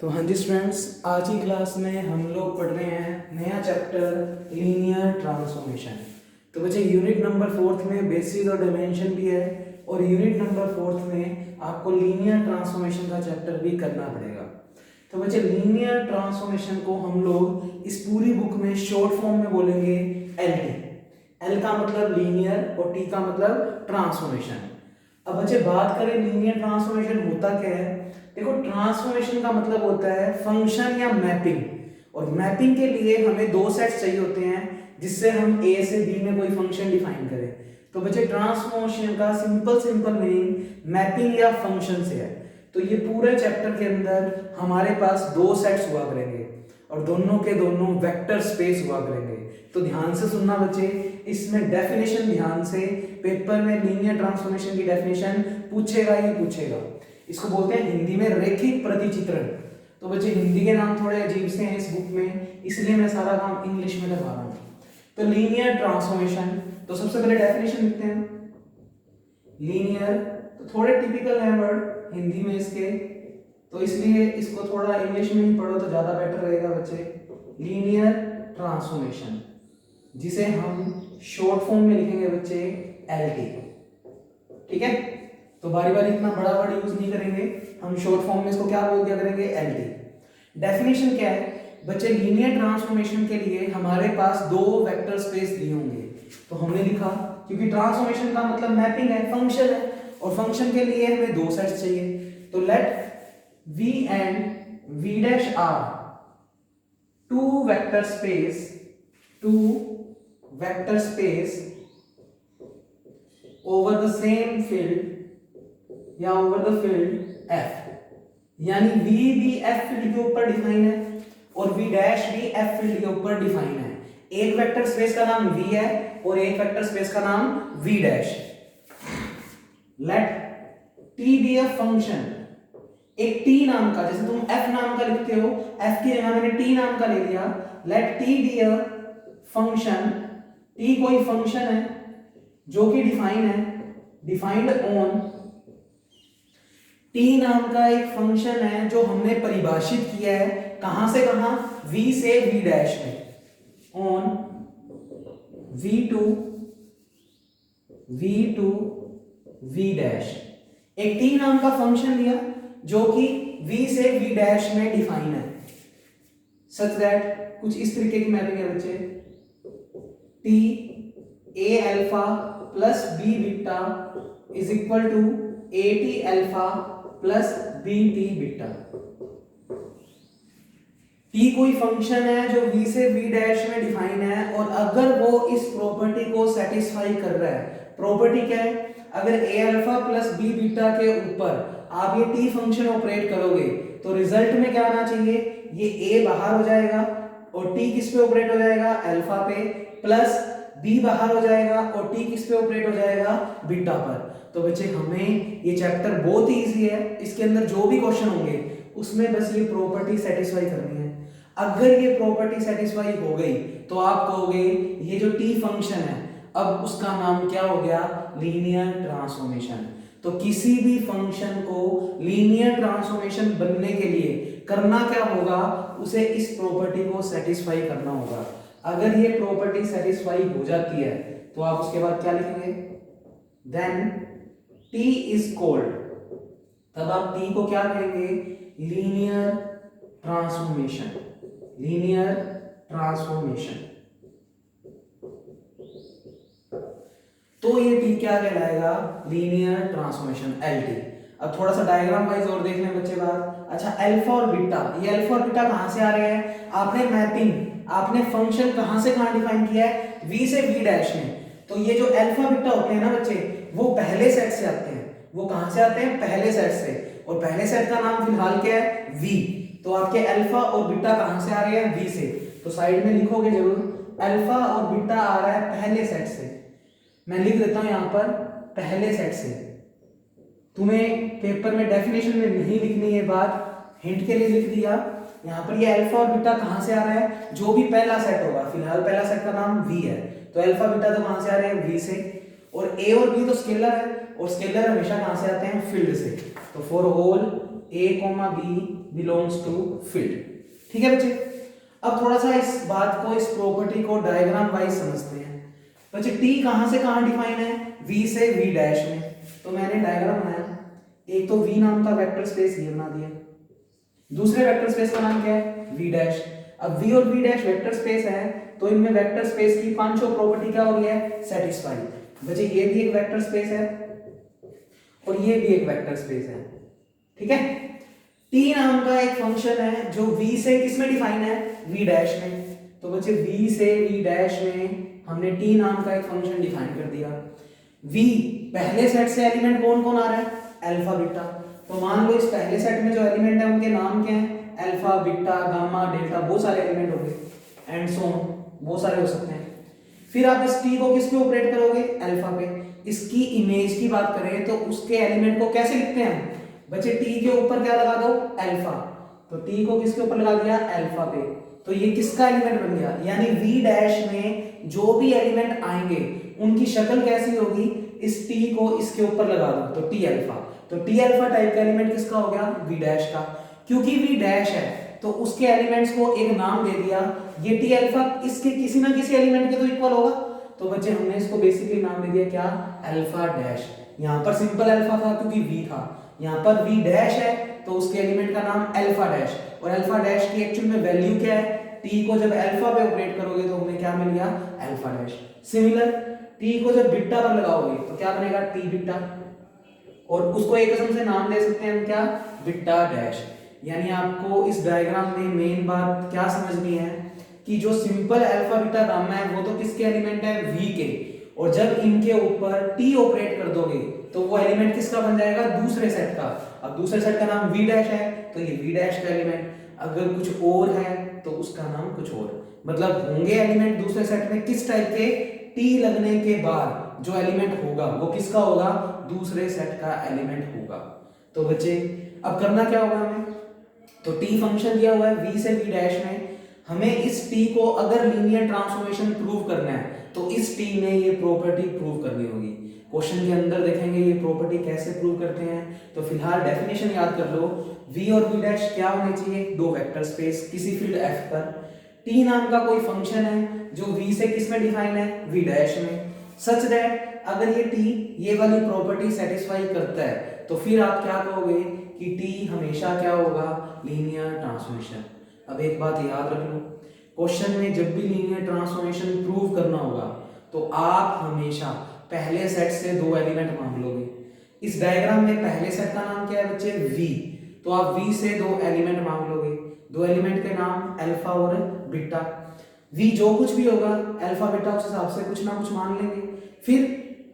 तो हाँ जी स्टूडेंट्स, आज की क्लास में हम लोग पढ़ रहे हैं नया चैप्टर लीनियर ट्रांसफॉर्मेशन। तो बच्चे यूनिट नंबर 4 में बेसिस और डायमेंशन भी है और यूनिट नंबर 4 में आपको लीनियर ट्रांसफॉर्मेशन का चैप्टर भी करना पड़ेगा। तो बच्चे लीनियर ट्रांसफॉर्मेशन को हम लोग इस पूरी बुक में शॉर्ट फॉर्म में बोलेंगे LT। L का मतलब लीनियर और T का मतलब ट्रांसफॉर्मेशन। अब बच्चे बात करें लीनियर ट्रांसफॉर्मेशन होता क्या है। देखो, ट्रांसफॉर्मेशन का मतलब होता है फंक्शन या मैपिंग, और मैपिंग के लिए हमें दो सेट्स चाहिए होते हैं जिससे हम A से B में कोई फंक्शन डिफाइन करें। तो बच्चे ट्रांसफॉर्मेशन का सिंपल मीनिंग मैपिंग या फंक्शन से है। तो ये पूरे चैप्टर के अंदर हमारे पास दो सेट्स हुआ करेंगे और दोनों के दोनों वेक्टर स्पेस हुआ करेंगे। तो ध्यान से सुनना बच्चे, इसमें डेफिनेशन ध्यान से, पेपर में लीनियर ट्रांसफॉर्मेशन की डेफिनेशन पूछेगा ही पूछेगा। इसको बोलते हैं हिंदी में रेखिक प्रतिचित्रण। तो बच्चे हिंदी के नाम थोड़े अजीब से हैं इस बुक में, इसलिए मैं सारा काम इंग्लिश में करवा रहा हूँ। तो लीनियर ट्रांसफॉर्मेशन, तो सबसे पहले डेफिनेशन लिखते हैं लीनियर। तो थोड़े टिपिकल है वर्ड हिंदी में इसके, तो इसलिए इसको थोड़ा इंग्लिश में ही पढ़ो तो ज्यादा बेटर रहेगा बच्चे। लीनियर ट्रांसफॉर्मेशन, जिसे हम शॉर्ट फॉर्म में लिखेंगे बच्चे LT। ठीक है, तो बारी बारी इतना बड़ा वर्ड यूज नहीं करेंगे, हम शॉर्ट फॉर्म में इसको क्या बोल दिया करेंगे, LT। डेफिनेशन क्या है बच्चे, लीनियर ट्रांसफॉर्मेशन के लिए हमारे पास दो वेक्टर स्पेस दिए होंगे। तो हमने लिखा, क्योंकि ट्रांसफॉर्मेशन का मतलब मैपिंग है, फंक्शन है, और फंक्शन के लिए हमें दो सेट्स चाहिए। तो late V and V dash are two vector space over the same field या over the field F। यानी V भी F फील्ड के ऊपर डिफाइन है और V डैश भी F फील्ड के ऊपर डिफाइन है। एक वेक्टर स्पेस का नाम V है और एक वेक्टर स्पेस का नाम V dash. Let T be a function, एक T नाम का, जैसे तुम F नाम का लिखते हो, F की जगह मैंने T नाम का ले लिया। Let T be a function, T कोई फंक्शन है जो कि डिफाइंड ऑन, T नाम का एक फंक्शन है जो हमने परिभाषित किया है कहां से कहां, V से V डैश में, ऑन V V डैश। एक T नाम का फंक्शन लिया जो कि V से V डैश में डिफाइन है, सच दैट कुछ इस तरीके की मैपिंग है बच्चे, T A alpha plus B beta is equal to AT alpha plus BT beta. T कोई फंक्शन है जो V से V डैश में डिफाइन है, और अगर वो इस प्रॉपर्टी को सेटिस्फाई कर रहा है, प्रॉपर्टी क्या है, अगर A alpha plus B beta के ऊपर आप ये T फंक्शन ऑपरेट करोगे तो रिजल्ट में क्या आना चाहिए, ये A बाहर हो जाएगा और T किस पे ऑपरेट हो जाएगा, अल्फा पे, प्लस B बाहर हो जाएगा और T किस पे ऑपरेट हो जाएगा, बीटा पर। तो बच्चे हमें ये चैप्टर बहुत ही इजी है, इसके अंदर जो भी क्वेश्चन होंगे उसमें बस ये प्रॉपर्टी सेटिस्फाई करनी है। अगर ये प्रॉपर्टी सेटिस्फाई हो गई तो आप कहोगे ये जो T फंक्शन है अब उसका नाम क्या हो गया, लीनियर ट्रांसफॉर्मेशन। तो किसी भी फंक्शन को लीनियर ट्रांसफॉर्मेशन बनने के लिए करना क्या होगा, उसे इस प्रॉपर्टी को सेटिस्फाई करना होगा। अगर ये प्रॉपर्टी सेटिस्फाई हो जाती है तो आप उसके बाद क्या लिखेंगे, देन T इज कॉल्ड, तब आप T को क्या कहेंगे, लीनियर ट्रांसफॉर्मेशन। लीनियर ट्रांसफॉर्मेशन, तो ये T क्या कहलाएगा, लीनियर ट्रांसफॉर्मेशन LT। अब थोड़ा सा डायग्राम वाइज और देख लें बच्चे बात। अच्छा, अल्फा और बीटा, ये अल्फा और बीटा कहां से आ रहे हैं, आपने मैपिंग, आपने फंक्शन कहां से कहां डिफाइन किया है, V से V डैश में। तो ये जो अल्फा बीटा होते हैं ना बच्चे, वो पहले सेट से आते हैं। वो कहां से आते हैं, पहले सेट से, और पहले सेट का नाम फिलहाल क्या है, V। तो आपके अल्फा और बीटा कहां से आ रहे हैं, V से। तो साइड में लिखोगे जरूर, अल्फा और बीटा आ रहा है पहले सेट से। मैं लिख देता हूं यहां पर पहले सेट से। तुम्हें पेपर में डेफिनेशन में नहीं लिखनी है बात, हिंट के लिए लिख दिया। यहां पर ये अल्फा और बीटा कहां से आ रहा है, जो भी पहला सेट होगा, फिलहाल पहला सेट का नाम V है, तो अल्फा बीटा तो कहां से आ रहे हैं, V से। और A और B तो स्केलर है, और स्केलर हमेशा कहां से आते हैं, फील्ड से। तो for all A, B belongs to field. ठीक है बच्चे, अब थोड़ा सा इस बात को, इस प्रॉपर्टी को डायग्राम वाइज समझते हैं। बच्चे T कहां से कहां डिफाइन है? V से V डैश में। तो मैंने डायग्राम बनाया, एक तो V नाम का वेक्टर स्पेस ये बना दिया, दूसरे वेक्टर स्पेस का नाम क्या है? V dash. अब V और V डैश वेक्टर स्पेस है, तो इनमें वेक्टर स्पेस की पांचों प्रॉपर्टी क्या हो रही है? सेटिस्फाई। बच्चे ये भी एक वेक्टर स्पेस है और ये भी एक वेक्टर स्पेस है। ठीक है, T नाम का एक फंक्शन है जो V से किस में डिफाइन है? V डैश में। तो बच्चे V से V डैश में हमने T नाम का एक फंक्शन डिफाइन कर दिया। V पहले सेट से एलिमेंट कौन कौन आ रहा है? Alpha beta. तो मान लो इस पहले सेट में जो एलिमेंट है उनके नाम क्या है? अल्फा, बीटा, गामा, डेल्टा, बहुत सारे एलिमेंट हो गए एंड सो ऑन, बहुत सारे हो सकते हैं। फिर आप इस T को किस पे ऑपरेट करोगे? अल्फा पे। इसकी इमेज की बात करें तो उसके एलिमेंट को कैसे लिखते हैं? बच्चे T के ऊपर क्या लगा दो? अल्फा। तो T को किसके ऊपर लगा दिया? अल्फा पे। तो ये किसका एलिमेंट बन गया? यानी V डैश में जो भी एलिमेंट आएंगे उनकी शक्ल कैसी होगी? इस T को इसके ऊपर लगा दो तो T अल्फा। तो T अल्फा टाइप का एलिमेंट किसका हो गया? V डैश का। क्योंकि V डैश है तो उसके एलिमेंट्स को एक नाम दे दिया, ये T अल्फा इसके किसी ना किसी एलिमेंट के तो इक्वल होगा। तो बच्चे हमने इसको बेसिकली नाम दे दिया क्या? Alpha dash. यहां पर सिंपल अल्फा था क्योंकि V था, यहां पर V डैश है तो उसके एलिमेंट का नाम अल्फा डैश। और अल्फा डैश की एक्चुअल में वैल्यू क्या है? T को जब अल्फा पे ऑपरेट करोगे तो हमें क्या मिल गया? Alpha dash. सिमिलर T को जब बीटा पर लगाओगे तो क्या बनेगा? T beta. और उसको एक किस्म से नाम दे सकते हैं हम क्या? Beta dash. यानी आपको इस डायग्राम में मेन बात क्या समझनी है कि जो सिंपल अल्फा बीटा गामा है वो तो किसके एलिमेंट है? V के। और जब इनके ऊपर T ऑपरेट कर दोगे तो वो एलिमेंट किसका बन जाएगा? दूसरे सेट का। अब दूसरे सेट का नाम V डैश है तो ये V डैश का एलिमेंट, अगर कुछ और है तो उसका नाम कुछ और। मतलब होंगे एलिमेंट दूसरे सेट में किस टाइप के? T लगने के बाद जो एलिमेंट होगा वो किसका होगा? दूसरे सेट का एलिमेंट होगा। तो बच्चे अब करना क्या होगा हमें? तो T फंक्शन दिया हुआ है V से V डैश में, हमें इस T को अगर लीनियर ट्रांसफॉर्मेशन प्रूव करना है तो इस T में ये प्रॉपर्टी प्रूव करनी होगी। क्वेश्चन के अंदर देखेंगे ये प्रॉपर्टी कैसे प्रूव करते हैं। तो फिलहाल डेफिनेशन याद कर लो, V और V डैश क्या होने चाहिए? दो वेक्टर स्पेस किसी फील्ड F पर। T नाम का कोई फंक्शन है जो V से किस में डिफाइन है? V डैश में। सच दैट अगर ये T ये वाली प्रॉपर्टी सेटिस्फाई करता है तो फिर आप क्या कहोगे कि T हमेशा क्या होगा? Linear transformation. अब एक बात याद रख लो, क्वेश्चन में जब भी लीनियर ट्रांसफॉर्मेशन प्रूव करना होगा तो आप हमेशा पहले सेट से दो एलिमेंट मांग लोगे। इस डायग्राम में पहले सेट का नाम क्या है बच्चे? V। तो आप V से दो एलिमेंट मांग लोगे, दो एलिमेंट के नाम अल्फा और बीटा। V जो कुछ भी होगा अल्फा बीटा उस हिसाब से कुछ ना कुछ मान लेंगे, फिर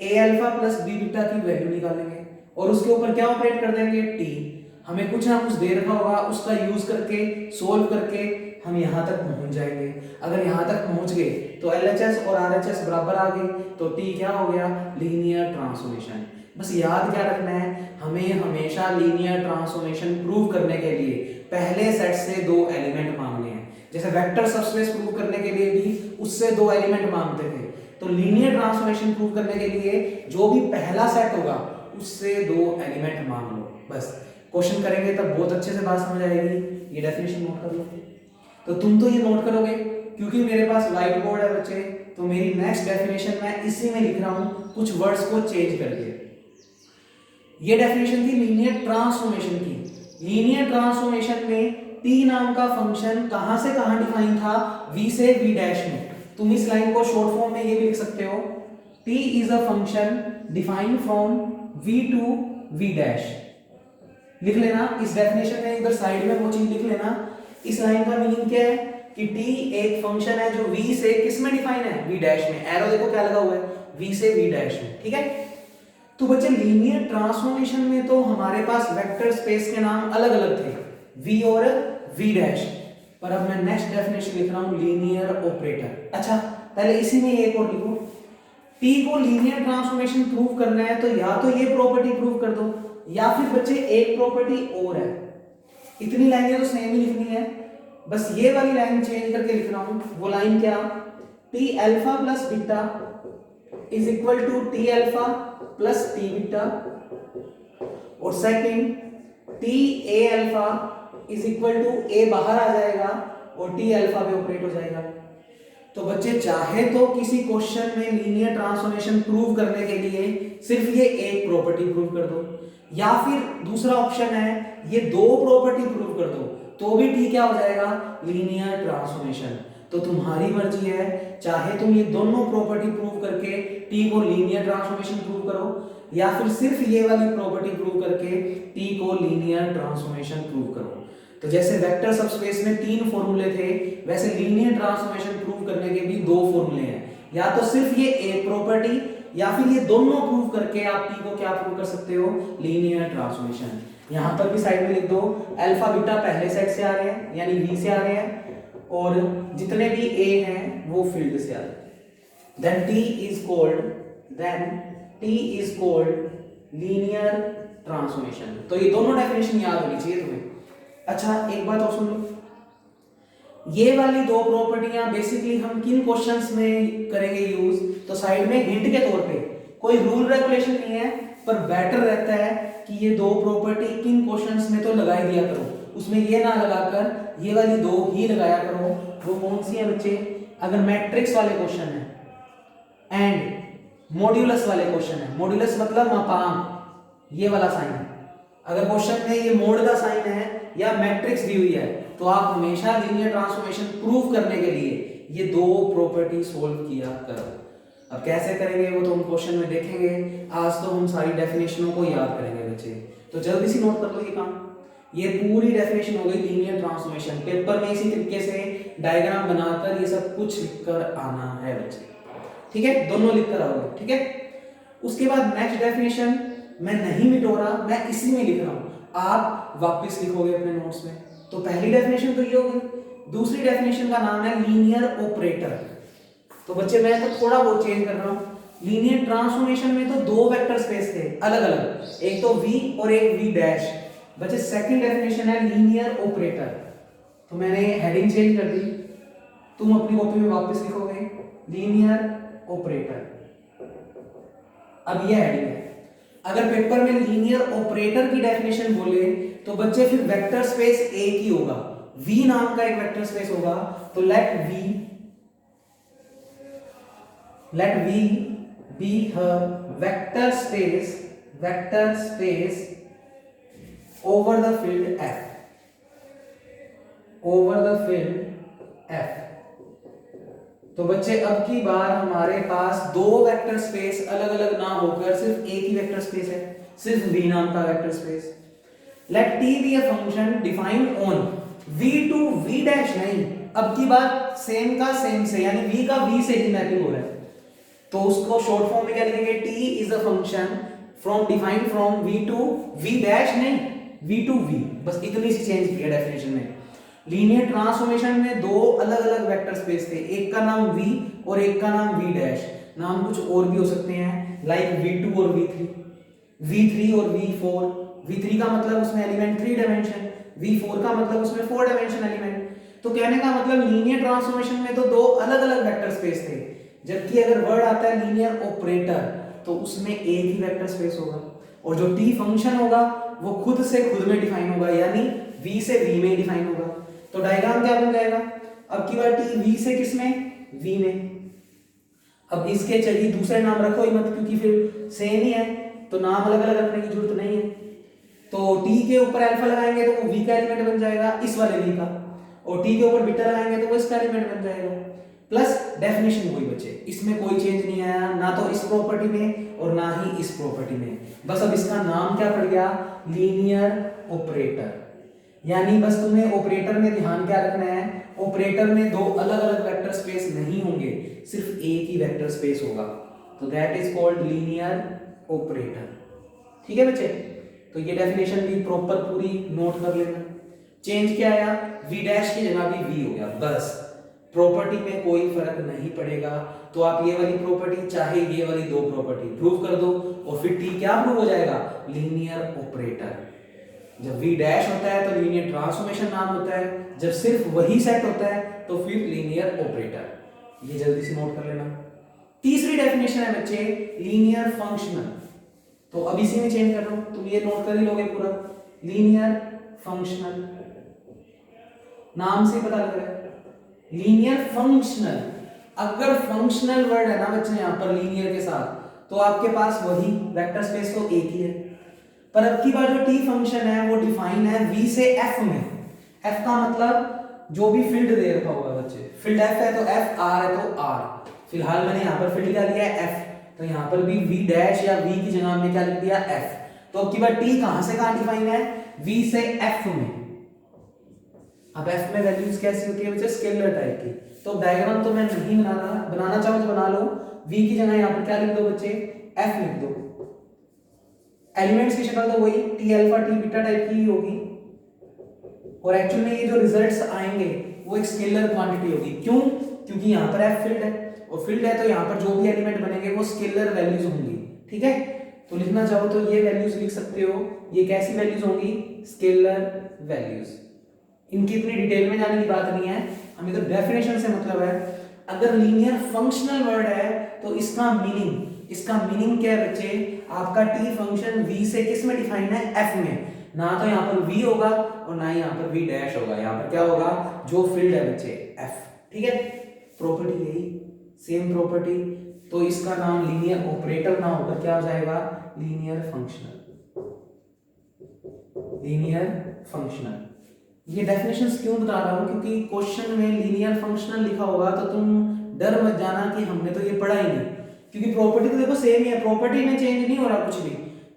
A alpha plus B beta की वैल्यू निकालेंगे और उसके ऊपर क्या ऑपरेट कर देंगे? T। हमें कुछ ना कुछ दे रखा होगा, उसका यूज करके सोल्व करके हम यहाँ तक पहुंच जाएंगे। अगर यहाँ तक पहुंच गए तो LHS और RHS बराबर आ गए तो T क्या हो गया? Linear transformation. बस याद क्या रखना है, हमें हमेशा लीनियर ट्रांसफॉर्मेशन प्रूव करने के लिए पहले सेट से दो एलिमेंट मांगने हैं। जैसे वेक्टर सबस्पेस प्रूव करने के लिए भी उससे दो एलिमेंट मांगते थे, तो लीनियर ट्रांसफॉर्मेशन प्रूव करने के लिए जो भी पहला सेट होगा उससे दो एलिमेंट मांग लो। बस क्वेश्चन करेंगे तब बहुत अच्छे से बात समझ आएगी। ये डेफिनेशन नोट कर लो। तो तुम तो ये नोट करोगे क्योंकि मेरे पास व्हाइट बोर्ड है बच्चे, तो मेरी नेक्स्ट डेफिनेशन मैं इसी में लिख रहा हूँ कुछ वर्ड्स को चेंज करके। ये डेफिनेशन थी लीनियर ट्रांसफॉर्मेशन की। लीनियर ट्रांसफॉर्मेशन में T नाम का फंक्शन कहां से कहां डिफाइन था? V से V डैश में। तुम इस लाइन को शॉर्ट फॉर्म में ये भी लिख सकते हो, T is a function defined from V to V dash. लिख लेना इस डेफिनेशन में, इधर साइड में वो चीज लिख लेना। इस लाइन का मीनिंग क्या है कि T एक फंक्शन है जो V से किस में डिफाइन है? V डैश में। एरो देखो क्या लगा हुआ है? V से V डैश में। ठीक है, तो बच्चे लीनियर ट्रांसफॉर्मेशन में तो हमारे पास वेक्टर स्पेस के नाम अलग अलग थे, V और V डैश। पर अब मैं नेक्स्ट डेफिनेशन लिख रहा हूं लीनियर ऑपरेटर। अच्छा पहले इसी में एक और लिखो, T को लीनियर ट्रांसफॉर्मेशन प्रूव करना है तो या तो ये प्रॉपर्टी प्रूव कर दो या फिर बच्चे एक प्रॉपर्टी और है। इतनी लाइनें तो सेम ही लिखनी है, बस ये वाली लाइन चेंज करके लिख रहा हूं। वो लाइन क्या? T alpha plus beta is equal to T alpha plus T beta. और second T A alpha is equal to A बाहर आ जाएगा और टी अल्फा पे ऑपरेट हो जाएगा। तो बच्चे चाहे तो किसी क्वेश्चन में लीनियर ट्रांसफॉर्मेशन प्रूव करने के लिए सिर्फ ये एक प्रॉपर्टी प्रूव कर दो, या फिर दूसरा ऑप्शन है ये दो प्रॉपर्टी प्रूव कर दो, तो भी टी क्या हो जाएगा, लीनियर ट्रांसफॉर्मेशन। तो तुम्हारी मर्जी है, चाहे तुम ये दोनों प्रॉपर्टी प्रूव करके टी को लीनियर ट्रांसफॉर्मेशन प्रूव करो, या फिर सिर्फ ये वाली प्रॉपर्टी प्रूव करके टी को लीनियर ट्रांसफॉर्मेशन प्रूव करो। तो जैसे वेक्टर सबस्पेस में 3 फॉर्मूले थे, वैसे लीनियर ट्रांसफॉर्मेशन प्रूव करने के भी 2 फॉर्मूले हैं, या तो सिर्फ ये एक प्रॉपर्टी या फिर ये दोनों प्रूव करके आप टी को क्या प्रूव कर सकते हो, लीनियर ट्रांसफॉर्मेशन। यहां पर भी साइड में लिख दो, अल्फा बीटा पहले सेट से आ रहे हैं यानी वी से आ रहे हैं, और जितने भी ए हैं वो फील्ड से आ रहे हैं। Then T is called linear transformation. तो ये दोनों डेफिनेशन याद होनी चाहिए तुम्हें। अच्छा एक बात और सुन लो, ये वाली 2 प्रॉपर्टियां बेसिकली हम किन क्वेश्चंस में करेंगे यूज, तो साइड में हिंट के तौर पे, कोई रूल रेगुलेशन नहीं है, पर बेटर रहता है कि ये 2 प्रॉपर्टी किन क्वेश्चंस में तो लगा ही दिया करो, उसमें ये ना लगाकर ये वाली 2 ही लगाया करो। वो कौन सी है बच्चे, अगर मैट्रिक्स वाले क्वेश्चन है एंड मॉड्यूलस वाले क्वेश्चन है, मॉड्यूलस मतलब मापांक, ये वाला साइन है, अगर क्वेश्चन में ये मोड का साइन है या मैट्रिक्स दी हुई है, तो आप हमेशा लीनियर ट्रांसफॉर्मेशन प्रूव करने के लिए ये 2 प्रॉपर्टी सोल्व किया करो। अब कैसे करेंगे वो तो हम क्वेश्चन में देखेंगे, आज तो हम सारी डेफिनेशनों को याद करेंगे बच्चे। तो जल्दी से नोट कर लो ये काम, ये पूरी डेफिनेशन हो गई लीनियर ट्रांसफॉर्मेशन। पेपर में इसी तरीके से डायग्राम बनाकर ये सब कुछ लिखकर आना है बच्चे, ठीक है, दोनों लिखकर आओगे, ठीक है। उसके बाद नेक्स्ट डेफिनेशन मैं नहीं मिटो रहा, मैं इसी में लिख रहा हूं, आप वापस लिखोगे अपने नोट्स में। तो पहली डेफिनेशन तो ये हो गई। दूसरी डेफिनेशन का नाम है लीनियर ऑपरेटर। तो बच्चे मैं तो थोड़ा बहुत चेंज कर रहा हूं, लीनियर ट्रांसफॉर्मेशन में तो 2 वेक्टर स्पेस थे अलग अलग, एक तो v और एक v डैश। बच्चे सेकंड डेफिनेशन है लीनियर ऑपरेटर। तो मैंने हेडिंग चेंज कर दी, तुम अपनी कॉपी में वापस लिखोगे लीनियर ऑपरेटर। अब ये हेडिंग है। अगर पेपर में लीनियर ऑपरेटर की डेफिनेशन बोले तो बच्चे फिर वेक्टर स्पेस एक ही होगा, v नाम का एक वेक्टर स्पेस होगा। तो late v be a vector space over the field f। तो बच्चे अब की बार हमारे पास 2 वेक्टर स्पेस अलग अलग ना होकर सिर्फ एक ही वेक्टर स्पेस है, सिर्फ v नाम का vector space. Let t be a function defined on v to v dash नहीं, अब की बार सेम का सेम से यानी v का v से ही मैपिंग हो रहा है, तो उसको शॉर्ट फॉर्म में क्या लिखेंगे, t is a function from defined from v to v dash नहीं, v to v, बस इतनी सी चेंज किया डेफिनेशन में। लीनियर ट्रांसफॉर्मेशन में 2 अलग अलग वेक्टर स्पेस थे, एक का नाम v और एक का नाम v डैश, नाम कुछ और भी हो सकते हैं लाइक v2 और v3, v3 और v4। v3 का मतलब उसमें एलिमेंट 3 डायमेंशन, v4 का मतलब उसमें 4 डायमेंशन एलिमेंट। तो कहने का मतलब लीनियर ट्रांसफॉर्मेशन में तो 2 अलग अलग वेक्टर स्पेस थे, जबकि अगर वर्ड आता है लीनियर ऑपरेटर तो उसमें एक ही वेक्टर स्पेस होगा, और जो t फंक्शन होगा वो खुद से खुद में डिफाइन होगा, यानी v से v में डिफाइन होगा। तो डायग्राम क्या बन जाएगा, अब की बार t v से किस में, v में। अब इसके चलिए दूसरे नाम रखो ही मत, क्योंकि फिर सेम ही है तो नाम अलग अलग रखने की जरूरत नहीं है। तो t के ऊपर अल्फा लगाएंगे तो वो v का एलिमेंट बन जाएगा इस वाले v का, और t के ऊपर बीटा लगाएंगे तो वो इसका एलिमेंट बन जाएगा। प्लस डेफिनेशन वही बचे, इसमें कोई चेंज नहीं आया, ना तो इस प्रॉपर्टी में और ना ही इस प्रॉपर्टी में, बस अब इसका नाम क्या पड़ गया, लीनियर ऑपरेटर। यानी बस तुम्हें ऑपरेटर में ध्यान क्या रखना है, ऑपरेटर में 2 अलग अलग वेक्टर स्पेस नहीं होंगे, सिर्फ एक ही वेक्टर स्पेस होगा, तो that is called linear operator. ठीक है बच्चे, तो ये डेफिनेशन भी प्रॉपर पूरी नोट कर लेना। चेंज क्या आया, v डैश की जगह भी v हो गया, बस प्रॉपर्टी में कोई फर्क नहीं पड़ेगा। तो आप ये वाली प्रॉपर्टी चाहे ये वाली 2 प्रॉपर्टी प्रूव कर दो, और फिर t क्या प्रूव हो जाएगा, लीनियर ऑपरेटर। जब v डैश होता है तो लीनियर ट्रांसफॉर्मेशन नाम होता है, जब सिर्फ वही सेट होता है तो फिर लीनियर ऑपरेटर। ये जल्दी से नोट कर लेना। तीसरी डेफिनेशन है बच्चे लीनियर फंक्शनल। तो अब इसी में चेंज कर रहा हूं, तुम ये नोट कर ही लोगे पूरा। लीनियर फंक्शनल, नाम से पता लग रहा है लीनियर फंक्शनल। अगर फंक्शनल वर्ड है ना बच्चे यहाँ पर लीनियर के साथ, तो आपके पास वही वेक्टर स्पेस तो एक ही है। पर अब की बार जो टी फंक्शन है वो डिफाइन है वी से एफ में। एफ का मतलब जो भी फील्ड दे रखा होगा बच्चे, फील्ड एफ है तो एफ, आर है तो आर। फिलहाल मैंने यहाँ पर फील्ड क्या लिया है एफ, तो यहाँ पर भी वी डैश या वी की जगह हमने क्या लिख दिया एफ। तो अब की बार टी कहां से कहां डिफाइन है, वी से एफ में। अब एफ में वैल्यूज कैसी होती है बच्चे, स्केलर टाइप की। तो डायग्राम तो मैं नहीं बना रहा, बनाना चाहो तो बना लो। वी की जगह यहाँ पर क्या लिख दो बच्चे, एफ लिख दो। एलिमेंट्स की शक्ल तो वही T alpha T beta type की ही होगी, और एक्चुअल में ये जो रिजल्ट्स आएंगे वो एक स्केलर क्वांटिटी होगी। क्यों, क्योंकि यहाँ पर एफ फील्ड है, और फील्ड है तो यहाँ पर जो भी एलिमेंट बनेंगे वो स्केलर वैल्यूज होंगी। ठीक है, तो लिखना चाहो तो ये वैल्यूज लिख सकते हो। ये कैसी वैल्यूज होंगी, स्केलर वैल्यूज। इनकी इतनी डिटेल में जाने की बात नहीं है, हमें तो डेफिनेशन से मतलब है। अगर लीनियर फंक्शनल वर्ड है तो इसका मीनिंग क्या है बच्चे, आपका टी फंक्शन वी से किस में डिफाइन है, एफ में। ना तो यहाँ पर वी होगा और ना ही यहाँ पर वी डैश होगा, यहाँ पर क्या होगा, जो फील्ड है बच्चे एफ। ठीक है, प्रॉपर्टी यही सेम प्रॉपर्टी, तो इसका नाम लीनियर ऑपरेटर ना होकर क्या हो जाएगा, लीनियर फंक्शनल। ये डेफिनेशंस क्यों बता रहा हूं, क्योंकि क्वेश्चन में लीनियर फंक्शनल लिखा होगा तो तुम डर मत जाना कि हमने तो ये पढ़ा ही नहीं, क्योंकि प्रॉपर्टी तो देखो सेम ही है, प्रॉपर्टी में चेंज नहीं हो रहा कुछ भी।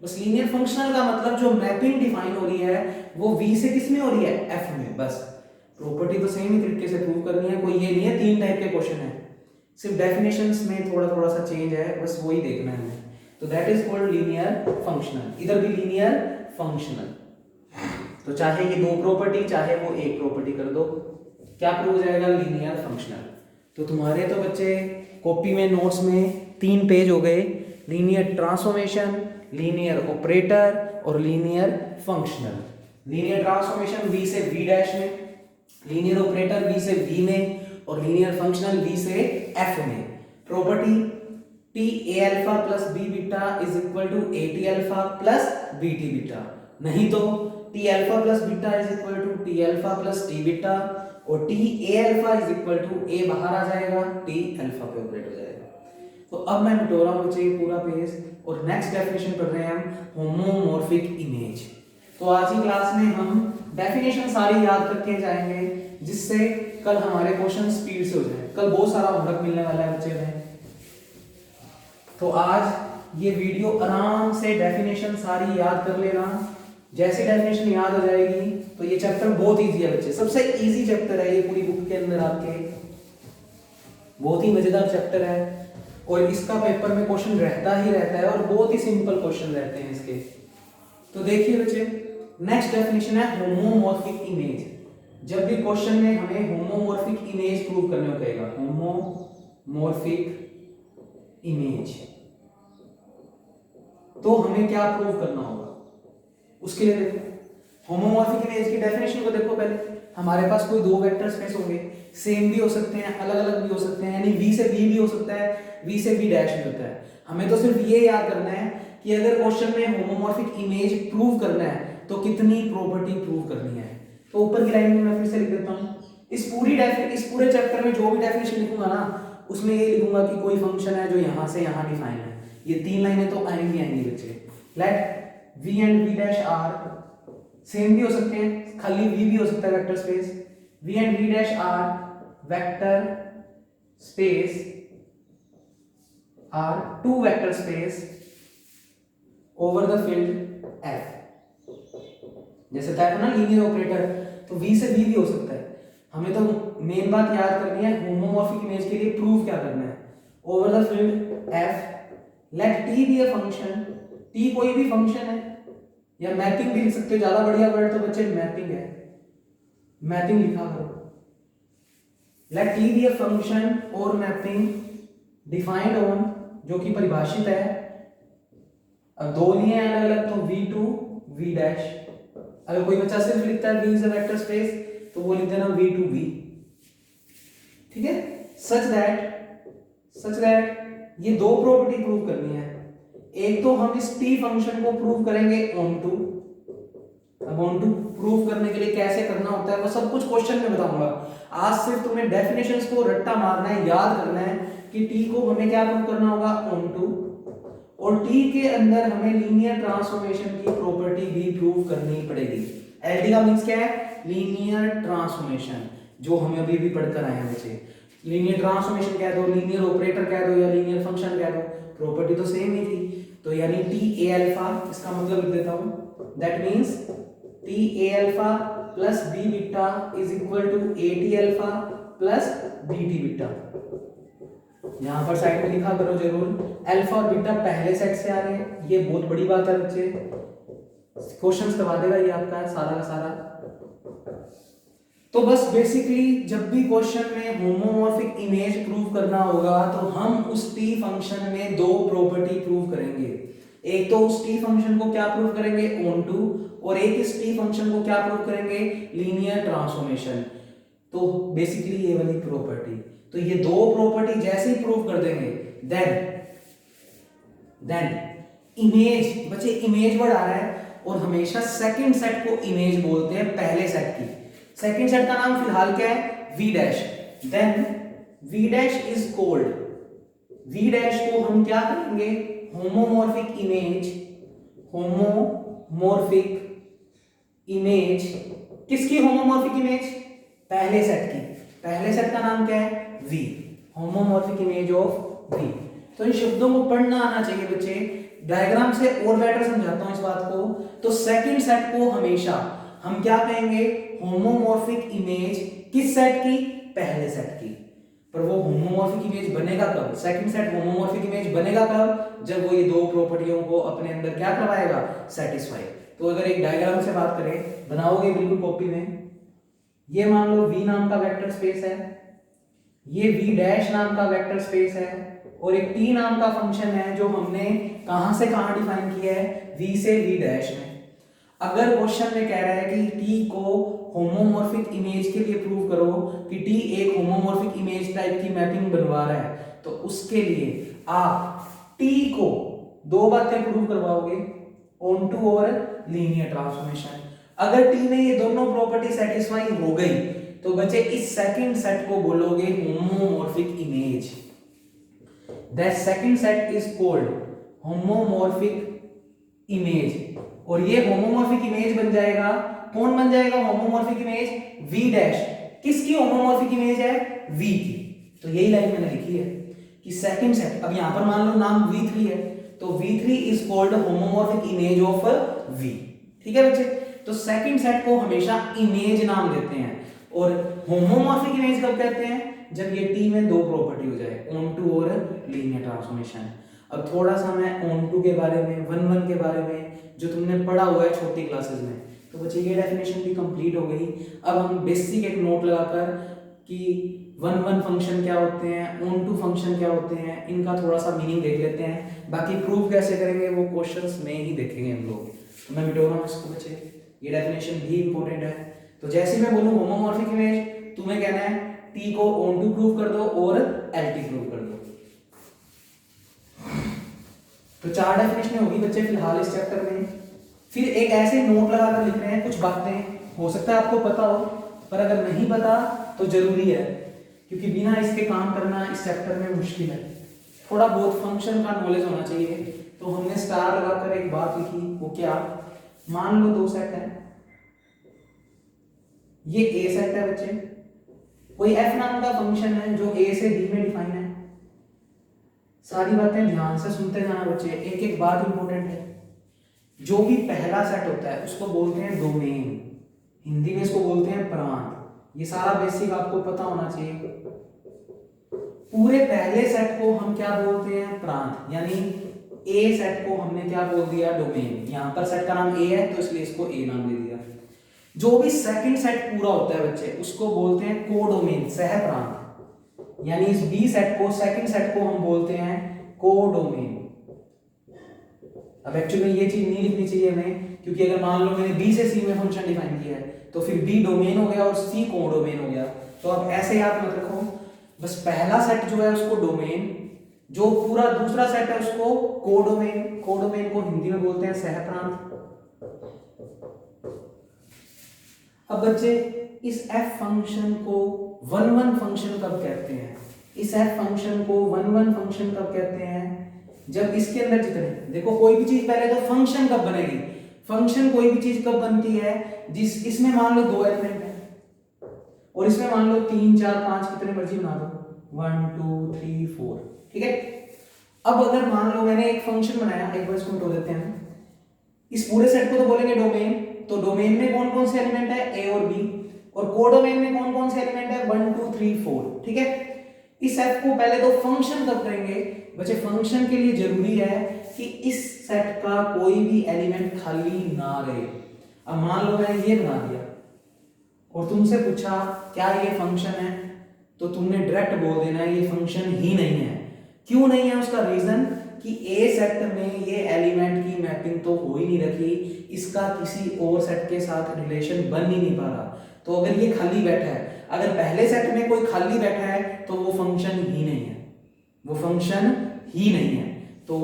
बस लीनियर फंक्शनल का मतलब जो मैपिंग डिफाइन हो रही है वो वी से किस में हो रही है, एफ में। बस प्रॉपर्टी तो सेम ही तरीके से प्रूव करनी है, कोई ये नहीं है 3 टाइप के क्वेश्चन है, सिर्फ डेफिनेशंस में थोड़ा सा चेंज है, बस वही देखना है हमें। तो that is called linear functional, इधर भी लीनियर फंक्शनल। तो चाहे ये 2 प्रॉपर्टी चाहे वो 1 प्रॉपर्टी कर दो, क्या प्रूव हो जाएगा, लीनियर फंक्शनल। तो तुम्हारे तो बच्चे कॉपी में नोट्स में 3 पेज हो गए, लीनियर ट्रांसफॉर्मेशन, लीनियर ऑपरेटर और linear functional. Linear transformation V से वी डैश में, लीनियर ऑपरेटर वी से वी में, और लीनियर फंक्शनल वी से एफ में। Property T A alpha plus B beta is equal to A T alpha plus B T beta, नहीं तो T alpha plus beta is equal to T alpha plus T beta, और T A alpha is equal to A बाहर आ जाएगा, T alpha पे operate हो जाएगा। तो अब मैं मिटो रहा हूं बच्चे ये पूरा पेज, और नेक्स्ट डेफिनेशन पढ़ रहे हैं हम, होमोमॉर्फिक इमेज। तो आज की क्लास में हम डेफिनेशन सारी याद करके जाएंगे, जिससे कल हमारे क्वेश्चन स्पीड से हो जाए। कल बहुत सारा होमवर्क मिलने वाला है बच्चे में, तो आज ये वीडियो आराम से डेफिनेशन सारी याद कर लेना। जैसे डेफिनेशन याद हो जाएगी तो ये चैप्टर बहुत इजी है बच्चे, सबसे इजी चैप्टर है ये पूरी बुक के अंदर, आपके बहुत ही मजेदार चैप्टर है, और इसका पेपर में क्वेश्चन रहता ही रहता है, और बहुत ही सिंपल क्वेश्चन रहते हैं इसके। तो देखिए बच्चे, नेक्स्ट डेफिनेशन है होमोमॉर्फिक इमेज। जब भी क्वेश्चन में हमें होमोमॉर्फिक इमेज प्रूव करने को कहेगा, होमोमॉर्फिक इमेज, तो हमें क्या प्रूव करना होगा, उसके लिए देखो होमोमॉर्फिक इमेज की डेफिनेशन को देखो। पहले हमारे पास कोई 2 वेक्टर स्पेस होंगे, सेम भी हो सकते हैं, अलग अलग भी हो सकते हैं, यानी v से v भी हो सकता है, v से v डैश भी होता है। हमें तो सिर्फ ये याद करना है कि अगर क्वेश्चन में होमोमॉर्फिक इमेज प्रूव करना है तो कितनी प्रॉपर्टी प्रूव करनी है। तो ऊपर की लाइन में मैं फिर से लिख देता हूं, इस पूरे चैप्टर में जो भी डेफिनेशन लिखूंगा ना, उसमें ये लिखूंगा कि कोई फंक्शन है जो यहां से यहां डिफाइन है। ये 3 लाइनें तो आएंगी बच्चे। Let v and v dash are same भी हो सकते हैं, खाली v भी हो सकता है vector space, v and v dash are vector space are 2 vector space over the field f। जैसे था ना लीनियर ऑपरेटर, तो v से v भी हो सकता है। हमें तो मेन बात याद करनी है, होमोमॉर्फिक इमेज के लिए प्रूव क्या करना है, over the field f let t be a function, t कोई भी फंक्शन है, या मैपिंग भी लिख सकते हो, ज्यादा बढ़िया वर्ड तो बच्चे मैपिंग है, मैपिंग लिखा करो। Let t be a function और मैपिंग डिफाइंड ऑन, जो कि परिभाषित है, अब 2 लिए अलग अलग, तो v2 v डैश। अगर कोई बच्चा सिर्फ लिखता है v is a vector space, तो वो लिख देना v2 v। ठीक है, सच दैट ये 2 प्रॉपर्टी प्रूव करनी है। एक तो हम इस t फंक्शन को प्रूव करेंगे ऑन टू, अब ऑन टू प्रूव करने के लिए कैसे करना होता है वो सब कुछ क्वेश्चन में बताऊंगा। आज सिर्फ तुम्हें डेफिनेशंस को रट्टा मारना है, याद करना है कि टी को हमें क्या प्रूव करना होगा, ऑन टू, और टी के अंदर हमें लीनियर ट्रांसफॉर्मेशन की प्रॉपर्टी भी प्रूव करनी पड़ेगी। एलटी का मींस क्या है, लीनियर ट्रांसफॉर्मेशन, जो हमें अभी भी पढ़कर आए हैं बच्चे। लीनियर ट्रांसफॉर्मेशन कह दो, लीनियर ऑपरेटर कह दो या लीनियर फंक्शन कह दो, प्रॉपर्टी तो सेम ही थी। तो यानी टी ए अल्फा, इसका मतलब लिख देता हूं, that means T A alpha plus B beta is equal to A T alpha plus B T beta. यहां पर साइड में लिखा करो जरूर, अल्फा और बीटा पहले सेट से आ रहे हैं, ये बहुत बड़ी बात है बच्चे, क्वेश्चंस करवा देगा ये आपका सारा का सारा। तो बस बेसिकली जब भी क्वेश्चन में होमोमॉर्फिक इमेज प्रूव करना होगा तो हम उस टी फंक्शन में दो प्रॉपर्टी प्रूव करेंगे। एक तो उस टी फंक्शन को क्या प्रूव करेंगे, ऑन टू, और एक इस टी फंक्शन को क्या प्रूव करेंगे, लीनियर ट्रांसफॉर्मेशन। तो बेसिकली ये वाली प्रॉपर्टी, तो ये दो प्रॉपर्टी जैसे ही प्रूव कर देंगे देन इमेज, बच्चे इमेज वर्ड आ रहा है और हमेशा सेकंड सेट को इमेज बोलते हैं पहले सेट की। सेकंड सेट का नाम फिलहाल क्या है, V dash. Then V dash is called, V dash को हम क्या करेंगे, होमोमॉर्फिक इमेज, होमोमॉर्फिक इमेज, किसकी होमोमॉर्फिक इमेज, पहले सेट की। पहले सेट का नाम क्या है, V, homomorphic image of V. तो इन शब्दों को पढ़ना आना चाहिए बच्चे, डायग्राम से और बेटर समझाता हूं इस बात को। तो सेकंड सेट को हमेशा हम क्या कहेंगे, होमोमॉर्फिक इमेज, किस सेट की, पहले सेट की। पर वो होमोमॉर्फिक इमेज बनेगा कब, सेकंड सेट होमोमॉर्फिक इमेज बनेगा कब, जब वो ये दो प्रॉपर्टियों को अपने अंदर क्या करवाएगा, सेटिस्फाई। तो अगर एक डायग्राम से बात करें, बनाओगे बिल्कुल कॉपी में, ये मान लो वी नाम का वेक्टर स्पेस है, ये वी डैश नाम का वेक्टर स्पेस है, और एक टी नाम का फंक्शन है जो हमने कहां से कहां डिफाइन किया है, वी से वी डैश में। अगर क्वेश्चन में कह रहा है कि टी को होमोमॉर्फिक इमेज के लिए प्रूव करो कि टी एक होमोमॉर्फिक इमेज टाइप की मैपिंग बनवा रहा है, तो उसके लिए आप टी को दो बातें प्रूव करवाओगे, ऑन टू और लीनियर ट्रांसफॉर्मेशन। अगर टी में ये दोनों प्रॉपर्टी सेटिस्फाई हो गई तो बच्चे इस सेकंड सेट को बोलोगे homomorphic image. That second set is called homomorphic image. और ये होमोमॉर्फिक इमेज बन जाएगा, कौन बन जाएगा होमोमॉर्फिक इमेज, वी डैश। किसकी होमोमॉर्फिक इमेज है, वी की। तो यही लाइन मैंने लिखी है कि सेकंड सेट, अब यहां पर मान लो नाम v3 है, तो v3 is called homomorphic image of v। ठीक है बच्चे, तो सेकंड सेट को हमेशा इमेज नाम देते हैं। और होमोमॉर्फिक इमेज कब कहते हैं, जब ये टी में दो प्रॉपर्टी हो जाए, ऑन टू और लीनियर ट्रांसफॉर्मेशन। अब थोड़ा सा मैं ऑन टू के बारे में, वन वन के बारे में जो तुमने पढ़ा हुआ है छोटी क्लासेस में, तो बच्चे ये डेफिनेशन भी कंप्लीट हो गई। अब हम बेसिक एक नोट लगाकर कि वन वन फंक्शन क्या होते हैं, ऑन टू फंक्शन क्या होते हैं, इनका थोड़ा सा मीनिंग देख लेते हैं। बाकी प्रूफ कैसे करेंगे वो क्वेश्चंस में ही देखेंगे हम लोग। तो मैं मिटो रहा हूं इसको बच्चे, ये डेफिनेशन भी इंपॉर्टेंट है। तो जैसे मैं बोलूं होमोमॉर्फिक इमेज, तुम्हें कहना है टी को ऑन टू प्रूव कर दो और एलटी प्रूव कर दो। तो चार डेफिनेशन होगी बच्चे फिलहाल इस चैप्टर में। फिर एक ऐसे नोट लगाकर लिख रहे हैं, कुछ बातें हो सकता है आपको पता हो, पर अगर नहीं पता तो जरूरी है, क्योंकि बिना इसके काम करना इस चैप्टर में मुश्किल है। थोड़ा बहुत फंक्शन का नॉलेज होना चाहिए। तो हमने स्टार लगाकर एक बात लिखी, वो क्या, मान लो दो सेट है, ये ए सेट है बच्चे, कोई एफ नाम का फंक्शन है जो ए से बी में डिफाइन है। सारी बातें ध्यान से सुनते जाना बच्चे, एक एक बात इंपॉर्टेंट है। जो भी पहला सेट होता है उसको बोलते हैं डोमेन, हिंदी में इसको बोलते हैं प्रांत। ये सारा बेसिक आपको पता होना चाहिए। पूरे पहले सेट को हम क्या बोलते हैं, प्रांत, यानी ए सेट को हमने क्या बोल दिया, डोमेन। यहां पर सेट का नाम ए है तो इसलिए इसको ए नाम दे दिया। जो भी सेकंड सेट पूरा होता है बच्चे उसको बोलते हैं कोडोमेन, सह प्रांत। यानी इस बी सेट को, सेकंड सेट को हम बोलते हैं कोडोमेन। अब एक्चुअली ये चीज नहीं लिखनी चाहिए हमें, क्योंकि अगर मान लो मैंने बी से सी में फंक्शन डिफाइन किया है तो फिर बी डोमेन हो गया और सी कोडोमेन हो गया। तो अब ऐसे याद मत रखो, बस पहला सेट जो है उसको डोमेन, जो पूरा दूसरा सेट है उसको कोडोमेन। कोडोमेन को हिंदी में बोलते हैं सहप्रांत। अब बच्चे इस f फंक्शन को वन वन फंक्शन कब कहते हैं? इस f फंक्शन को वन वन फंक्शन कब कहते हैं? जब इसके अंदर जितने, देखो कोई भी चीज पहले तो फंक्शन कब बनेगी, फंक्शन कोई भी चीज कब बनती है जिस इसमें मान लो 2 एलिमेंट है और इसमें मान लो 3 4 5 कितने मर्जी बना दो, 1 2 3 4, ठीक है। अब अगर मान लो मैंने एक फंक्शन बनाया, एक बार इसको मिटा देते हैं, इस पूरे सेट को तो बोलेंगे डोमेन, तो डोमेन में कौन कौन से एलिमेंट है ए और बी, और कोडोमेन में कौन कौन से एलिमेंट है 1 2 3 4, ठीक है। इस सेट को पहले तो फंक्शन कब करेंगे बच्चे, फंक्शन के लिए जरूरी है कि इस सेट का कोई भी एलिमेंट खाली ना रहे। अब मान लो मैंने ये बना दिया और तुमसे पूछा क्या ये फंक्शन है, तो तुमने डायरेक्ट बोल देना है ये फंक्शन ही नहीं है। क्यों नहीं है? उसका रीजन कि ए सेट में ये एलिमेंट की मैपिंग तो हो ही नहीं रखी, इसका किसी और सेट के साथ रिलेशन बन ही नहीं पा रहा। तो अगर ये खाली बैठा है, अगर पहले सेट में कोई खाली बैठा है तो वो फंक्शन ही नहीं है, वो फंक्शन ही नहीं है। तो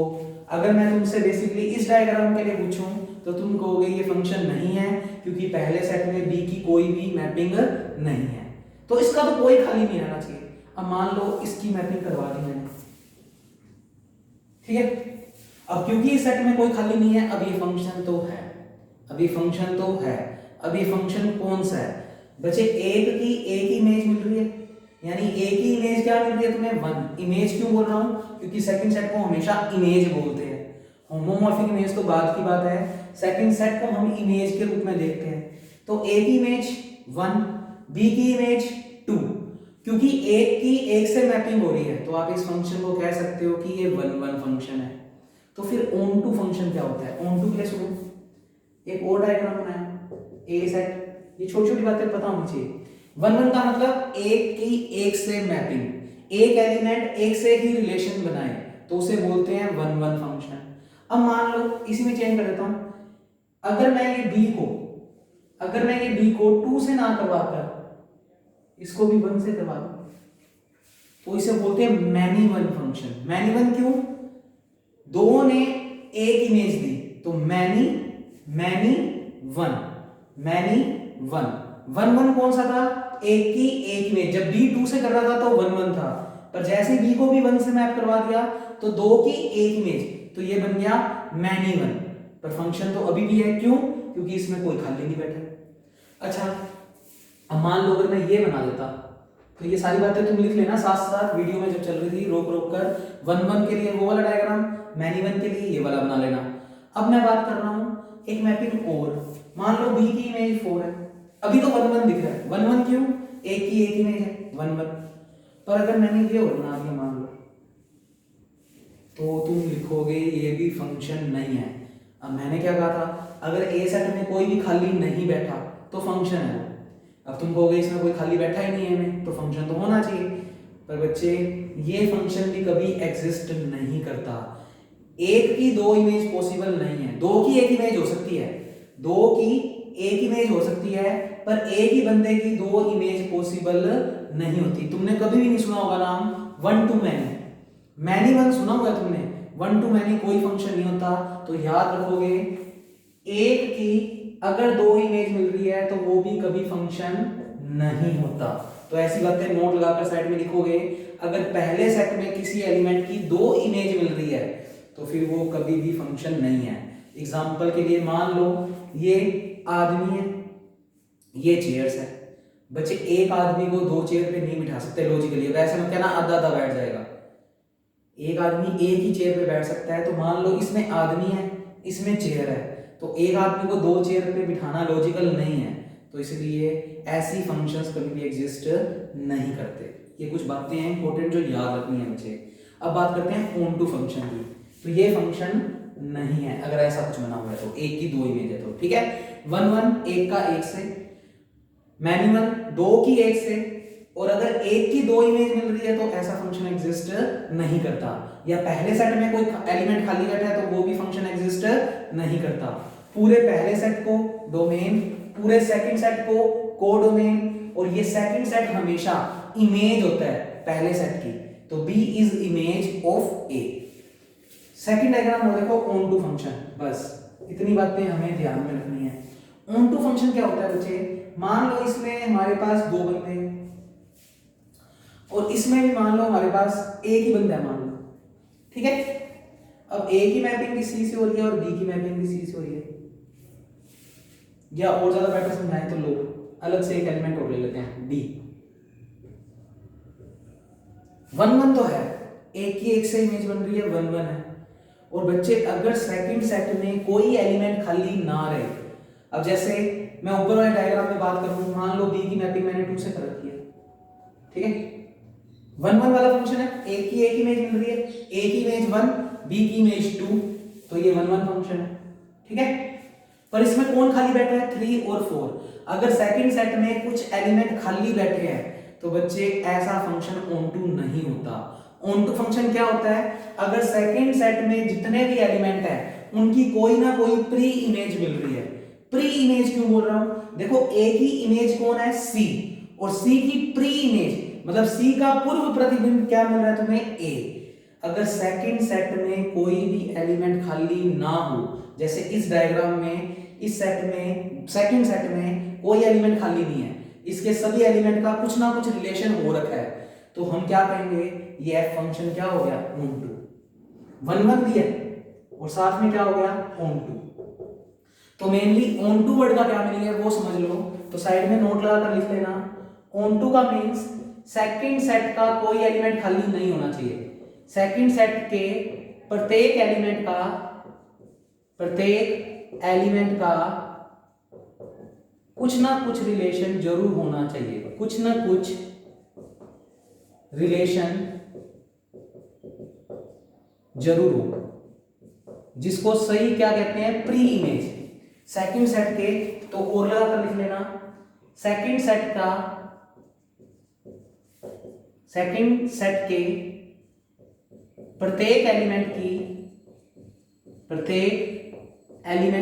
अगर मैं तुमसे बेसिकली इस डायग्राम के लिए पूछूं तो तुम कहोगे ये फंक्शन नहीं है क्योंकि पहले सेट में बी की कोई भी मैपिंग नहीं है, तो इसका तो कोई खाली नहीं रहना चाहिए। अब मान लो इसकी मैपिंग करवा दी मैंने, ठीक है। अब क्योंकि इस सेट में कोई खाली नहीं है, अब ये फंक्शन तो है, अब ये फंक्शन तो है। अब ये फंक्शन कौन सा है बच्चे? एक की इमेज मिल रही है, यानी ए की इमेज क्या मिल रही है तुम्हें? 1। इमेज क्यों बोल रहा हूं? क्योंकि सेकंड सेट को हमेशा इमेज बोलते हैं, होमोमॉर्फिक इमेज तो बाद की बात है, सेकंड सेट को हम इमेज के रूप में देखते हैं। तो ए की इमेज 1, बी की इमेज 2, क्योंकि एक की एक से मैपिंग हो रही है तो आप इस फंक्शन को कह सकते हो कि ये 1 1 फंक्शन है। तो फिर ऑन टू फंक्शन क्या होता है? ऑन टू के लिए सुनो, एक और डायग्राम बनाया, ए सेट, ये छोटी छोटी बातें पता होनी चाहिए। 1 1 का मतलब एक की एक से मैपिंग, एक एलिमेंट एक से ही रिलेशन बनाए तो उसे बोलते हैं 1 1 फंक्शन। अब मान लो इसी में चेंज कर देता हूं, अगर मैं ये b को 2 से ना करवाकर इसको भी 1 से करवा दूं तो इसे बोलते हैं many one function. Many one क्यों? दो ने एक इमेज दी तो मैनी वन, मैनी वन। 1 1 कौन सा था? एक की एक इमेज। जब b 2 से कर रहा था तो 1 1 था, पर जैसे b को भी 1 से मैप करवा दिया तो 2 की एक इमेज, तो ये बन गया मैनी वन। पर फंक्शन तो अभी भी है, क्यों? क्योंकि इसमें कोई खाली नहीं बैठा। अच्छा, अब मान लो अगर मैं ये बना देता, तो ये सारी बातें तुम लिख लेना साथ साथ, वीडियो में जब चल रही थी रोक रोक कर। 1 1 के लिए वो वाला डायग्राम, मैनी वन के लिए ये वाला बना लेना। अब मैं बात कर रहा हूं एक मैपिंग और, मान लो b की इमेज 4 है, अभी तो 1 1 दिख रहा है। 1 1 क्यों? एक की एक इमेज है 1 1। पर अगर मैंने ये और बना दिया मान लो, तो तुम लिखोगे ये भी फंक्शन नहीं है। अब मैंने क्या कहा था? अगर ए सेट में कोई भी खाली नहीं बैठा तो फंक्शन है। अब तुम कहोगे इसमें कोई खाली बैठा ही नहीं है में, तो फंक्शन तो होना चाहिए। पर बच्चे ये फंक्शन भी कभी एग्जिस्ट नहीं करता। एक की दो इमेज पॉसिबल नहीं है, दो की एक इमेज हो सकती है, दो की एक इमेज हो सकती है, पर एक ही बंदे की दो इमेज पॉसिबल नहीं होती। तुमने कभी भी नहीं सुना होगा नाम 1 to many, मैनी वन सुना होगा तुमने, 1 to many कोई फंक्शन नहीं होता। तो याद रखोगे एक की अगर दो इमेज मिल रही है तो वो भी कभी फंक्शन नहीं होता। तो ऐसी बातें नोट लगाकर साइड में लिखोगे। अगर पहले सेट में किसी एलिमेंट की दो इमेज मिल रही है तो फिर वो कभी भी फंक्शन नहीं है। एग्जांपल के लिए मान लो ये आदमी है, ये चेयर्स है। बच्चे एक आदमी को दो चेयर पे नहीं बिठा सकते लॉजिकली, वैसे मत कहना आधा आधा बैठ जाएगा। एक आदमी एक ही चेयर पे बैठ सकता है। तो मान लो इसमें आदमी है, इसमें चेयर है, तो एक आदमी को दो चेयर पे बिठाना लॉजिकल नहीं है। तो इसलिए ऐसी फंक्शंस कभी भी एग्जिस्ट नहीं करते। ये कुछ बातें हैं इंपॉर्टेंट जो याद रखनी है बच्चे। अब बात करते हैं ऑन टू फंक्शन की। तो ये फंक्शन नहीं है अगर ऐसा कुछ बना हुआ है तो, एक की दो इमेज है तो, ठीक है। 1 1 एक का एक से, मैनी वन दो की एक से, और अगर एक की दो इमेज मिल रही है तो ऐसा फंक्शन एग्जिस्ट नहीं करता। या पहले सेट में कोई एलिमेंट खाली बैठा है तो वो भी फंक्शन एग्जिस्ट नहीं करता। पूरे पहले सेट को डोमेन, पूरे सेकंड सेट को कोडोमेन, और ये सेकंड सेट हमेशा इमेज होता है पहले सेट की। तो B is image of A। Second diagram हो देखो ऑन टू फंक्शन। बस इतनी बातें हमें ध्यान में रखनी है। ऑन टू फंक्शन क्या होता है बच्चे? मान लो इसमें हमारे पास दो बंदे हैं और इसमें भी मान लो हमारे पास एक ही बंदा है, मान लो, ठीक है। अब ए की मैपिंग भी सी से हो रही है और बी की मैपिंग भी सी से हो रही है, या और ज्यादा बेटर समझाएं तो लो अलग से एक एलिमेंट और ले लेते हैं डी। 1 1 तो है, एक की एक से इमेज बन रही है, 1 1 है। और बच्चे अगर सेकंड सेट में कोई एलिमेंट खाली ना रहे, अब जैसे मैं ऊपर वाले डायग्राम में बात करूं, मान लो बी की मैपिंग मैंने 2 से कर रखी है, ठीक है। 1 1 वाला फंक्शन है, ए की एक इमेज मिल रही है, ए की इमेज 1, बी की इमेज 2, तो ये 1 1 फंक्शन है, ठीक है। पर इसमें कौन खाली बैठा है, 3 और 4। अगर सेकंड सेट में कुछ एलिमेंट खाली बैठे हैं तो बच्चे ऐसा फंक्शन ऑन2 नहीं होता। ऑन2 फंक्शन क्या होता है, अगर सेकंड सेट में जितने भी एलिमेंट है उनकी कोई ना कोई प्री इमेज मिल रही है। प्री इमेज क्यों बोल रहा हूं, देखो ए की इमेज कौन है, सी, और सी की प्री इमेज मतलब सी का पूर्व प्रतिबिंब क्या मिल रहा है तुम्हें, ए। अगर सेकंड सेट में कोई भी एलिमेंट खाली ना हो, जैसे इस डायग्राम में इस सेट में सेकंड सेट में कोई एलिमेंट खाली नहीं है, इसके सभी एलिमेंट का कुछ ना कुछ रिलेशन हो रखा है, तो हम क्या कहेंगे, ये एफ फंक्शन क्या हो गया, ऑन2। 1 1 भी है और साथ में क्या हो गया, ऑन2। तो मेनली ऑन2 वर्ड का क्या मीनिंग है वो समझ लो, तो साइड में नोट लगाकर लिख लेना। ऑन2 का मींस सेकंड सेट का कोई एलिमेंट खाली नहीं होना चाहिए, सेकंड सेट के प्रत्येक एलिमेंट का कुछ ना कुछ रिलेशन जरूर होना चाहिए, कुछ ना कुछ रिलेशन जरूर हो, जिसको सही क्या कहते हैं, प्री इमेज। सेकंड सेट के, तो और लगाकर लिख लेना, सेकंड सेट के प्रत्येक एलिमेंट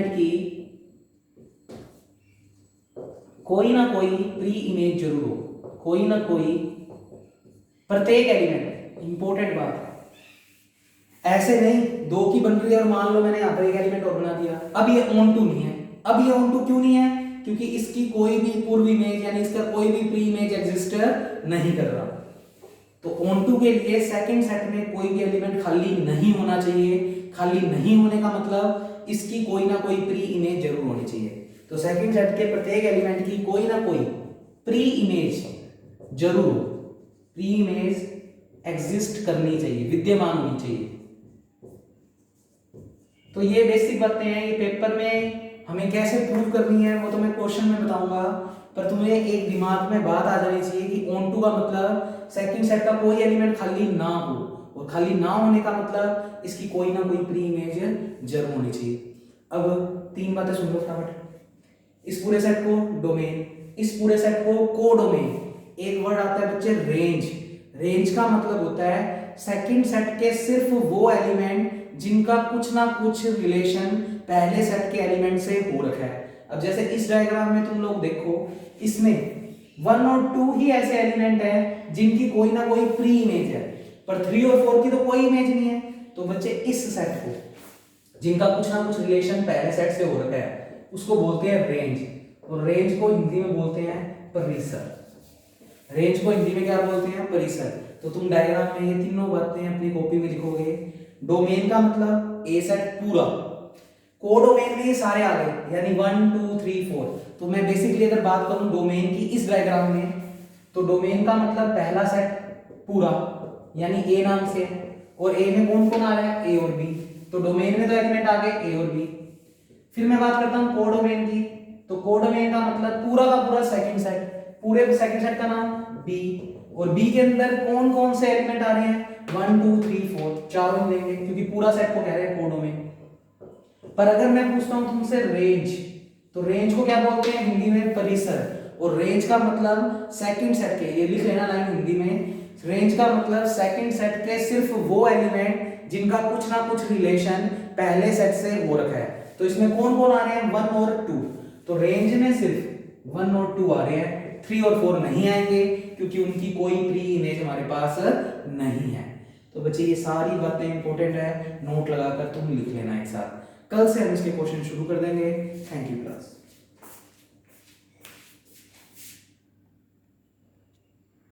की कोई ना कोई प्री इमेज जरूर हो, कोई ना कोई प्रत्येक एलिमेंट, इंपॉर्टेंट बात, ऐसे नहीं 2 की बन रही है और मान लो मैंने यहां पर एक एलिमेंट और बना दिया, अब ये ऑन2 नहीं है। अब ये ऑन2 क्यों नहीं है, क्योंकि इसकी कोई भी पूर्व इमेज यानी इसका कोई भी प्री इमेज एग्जिस्ट नहीं कर रहा। तो ऑन2 के लिए सेकंड सेट में कोई भी एलिमेंट खाली नहीं होना चाहिए। खाली नहीं होने का मतलब इसकी कोई ना कोई प्री इमेज जरूर होनी चाहिए। तो सेकंड सेट के प्रत्येक एलिमेंट की कोई ना कोई प्री इमेज जरूर हो, प्री इमेज एग्जिस्ट करनी चाहिए, विद्यमान होनी चाहिए। तो ये बेसिक बातें हैं, ये पेपर में हमें कैसे प्रूव करनी है वो तो मैं क्वेश्चन में बताऊंगा, पर तुम्हें एक दिमाग में बात आ जानी चाहिए कि ऑन2 का मतलब सेकंड सेट का कोई एलिमेंट खाली ना हो, और खाली ना होने का मतलब इसकी कोई ना कोई प्री इमेज जरूर होनी चाहिए। अब 3 बातें सुन लो फटाफट। इस पूरे सेट को डोमेन, इस पूरे सेट को कोडोमेन। एक वर्ड आता है बच्चे रेंज। रेंज का मतलब होता है सेकंड सेट के सिर्फ वो एलिमेंट जिनका कुछ ना कुछ रिलेशन पहले सेट के एलिमेंट से हो रखा है। अब जैसे इस डायग्राम में तुम लोग देखो, इसमें 1 और 2 ही ऐसे एलिमेंट है जिनकी कोई ना कोई प्री इमेज है, पर 3 और 4 की तो कोई इमेज नहीं है। तो बच्चे इस सेट को जिनका कुछ ना कुछ रिलेशन पहले सेट से हो रखा है उसको बोलते हैं रेंज, और रेंज को हिंदी में बोलते हैं परिसर। रेंज को हिंदी में क्या बोलते हैं, परिसर। तो तुम डायग्राम में ये तीनों बातें अपनी कॉपी में लिखोगे। डोमेन का मतलब ए सेट पूरा, कोडोमेन में ये सारे आ गए यानी 1 2 3 4। तो मैं बेसिकली अगर बात करूं डोमेन की इस डायग्राम में, तो डोमेन का मतलब पहला सेट पूरा यानी ए नाम से, और ए में कौन कौन आ रहा है, ए और बी। तो डोमेन में तो एलिमेंट आ गए ए और बी। फिर मैं बात करता हूं कोडोमेन की, तो कोडोमेन का मतलब पूरा का पूरा सेकंड सेट, पूरे सेकंड सेट का नाम बी, और बी के अंदर कौन कौन से एलिमेंट आ रहे हैं, 1 2 3 4, चारों लेंगे क्योंकि पूरा सेट को कह रहे हैं कोडोमेन। पर अगर मैं पूछता हूं तुमसे रेंज, तो रेंज को क्या बोलते हैं हिंदी में, परिसर। और रेंज का मतलब सेकंड सेट के, ये लिख लेना लाइन हिंदी में, रेंज का मतलब सेकंड सेट के सिर्फ वो एलिमेंट जिनका कुछ ना कुछ रिलेशन पहले सेट से हो रखा है। तो इसमें कौन कौन आ रहे हैं, 1 और 2। तो रेंज में सिर्फ 1 और 2 आ रहे हैं, 3 और 4 नहीं आएंगे क्योंकि उनकी कोई प्री इमेज हमारे पास नहीं है। तो बच्चे ये सारी बातें इंपॉर्टेंट है, नोट लगाकर तुम लिख लेना एक साथ। कल से हम इसके क्वेश्चन शुरू कर देंगे। Thank you class.